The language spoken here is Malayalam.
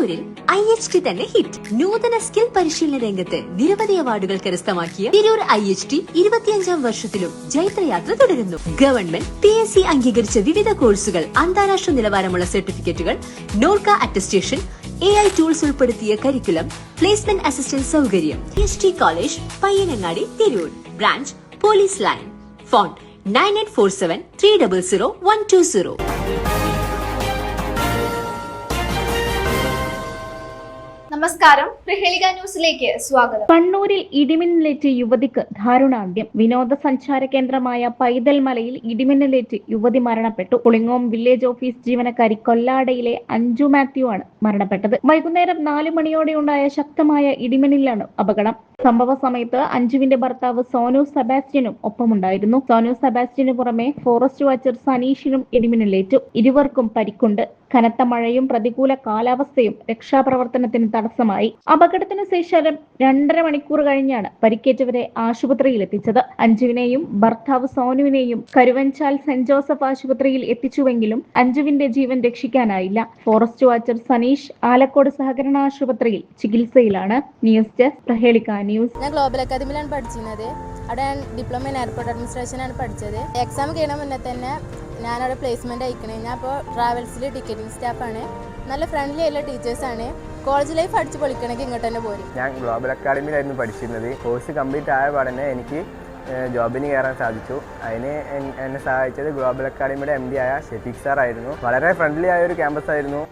തിരൂരിൽ IHT തന്നെ ഹിറ്റ്. നൂതന സ്കിൽ പരിശീലന രംഗത്ത് നിരവധി അവാർഡുകൾ കരസ്ഥമാക്കിയ തിരൂർ IHT 25ാം വർഷത്തിലും ജൈത്രയാത്ര തുടരുന്നു. ഗവൺമെന്റ് PSC അംഗീകരിച്ച വിവിധ കോഴ്സുകൾ, അന്താരാഷ്ട്ര നിലവാരമുള്ള സർട്ടിഫിക്കറ്റുകൾ, നോർക്ക അറ്റസ്റ്റേഷൻ, AI ടൂൾസ് ഉൾപ്പെടുത്തിയ കരിക്കുലം, പ്ലേസ്മെന്റ് അസിസ്റ്റന്റ് സൗകര്യം. IHT college, Payyanangadi, Tirur. Branch police line. Phone 9847 300 120. നമസ്കാരം, പ്രഹേളിക ന്യൂസിലേക്ക് സ്വാഗതം. കണ്ണൂരിൽ ഇടിമിന്നലേറ്റ് യുവതിക്ക് ദാരുണാന്ത്യം. വിനോദസഞ്ചാര കേന്ദ്രമായ പൈതൽ മലയിൽ ഇടിമിന്നലേറ്റ് യുവതി മരണപ്പെട്ടു. പുളിങ്ങോം വില്ലേജ് ഓഫീസ് ജീവനക്കാരി കൊല്ലാടയിലെ അഞ്ജു മാത്യു ആണ് മരണപ്പെട്ടത്. വൈകുന്നേരം 4 മണിയോടെയുണ്ടായ ശക്തമായ ഇടിമിന്നലിലാണ് അപകടം. സംഭവ സമയത്ത് അഞ്ജുവിന്റെ ഭർത്താവ് സോനു സെബാസ്റ്റ്യനും ഒപ്പമുണ്ടായിരുന്നു. സോനു സെബാസ്റ്റ്യന് പുറമെ ഫോറസ്റ്റ് വാച്ചർ സനീഷിനും ഇടിമിന്നലേറ്റു. ഇരുവർക്കും പരിക്കുണ്ട്. കനത്ത മഴയും പ്രതികൂല കാലാവസ്ഥയും രക്ഷാപ്രവർത്തനത്തിന് തടസ്സമായി. അപകടത്തിന് ശേഷം 2.5 മണിക്കൂർ കഴിഞ്ഞാണ് പരിക്കേറ്റവരെ ആശുപത്രിയിൽ എത്തിച്ചത്. അഞ്ജുവിനെയും ഭർത്താവ് സോനുവിനെയും കരുവഞ്ചാൽ സെന്റ് ജോസഫ് ആശുപത്രിയിൽ എത്തിച്ചുവെങ്കിലും അഞ്ജുവിന്റെ ജീവൻ രക്ഷിക്കാനായില്ല. ഫോറസ്റ്റ് വാച്ചർ സനീഷ് ആലക്കോട് സഹകരണ ആശുപത്രിയിൽ ചികിത്സയിലാണ്. ന്യൂസ് ഡെസ്ക് പ്രഹേളിക ന്യൂസ്. ഞാൻ ഗ്ലോബൽ അക്കാദമിയിലാണ് പഠിച്ചിരുന്നത്. അവിടെ ഞാൻ ഡിപ്ലോമ ഇൻ എയർപോർട്ട് അഡ്മിനിസ്ട്രേഷനാണ് പഠിച്ചത്. എക്സാം കഴിയണ മുന്നേ തന്നെ ഞാനവിടെ പ്ലേസ്മെന്റ് അയക്കണേ. ഞാൻ ഇപ്പോൾ ട്രാവൽസിൽ ടിക്കറ്റിംഗ് സ്റ്റാഫാണ്. നല്ല ഫ്രണ്ട്ലി ആയിട്ടുള്ള ടീച്ചേഴ്സാണ്. കോളേജ് ലൈഫ് അടിച്ച് പൊളിക്കണമെങ്കിൽ ഇങ്ങോട്ട് തന്നെ പോരും. ഞാൻ ഗ്ലോബൽ അക്കാദമിയിലായിരുന്നു പഠിച്ചിരുന്നത്. കോഴ്സ് കംപ്ലീറ്റ് ആയ പാടനെ എനിക്ക് ജോബിന് കയറാൻ സാധിച്ചു. അതിന് എന്നെ സഹായിച്ചത് ഗ്ലോബൽ അക്കാദമിയുടെ MD ആയ ഷെഫീഖ് സാർ ആയിരുന്നു. വളരെ ഫ്രണ്ട്ലി ആയ ഒരു ക്യാമ്പസ് ആയിരുന്നു.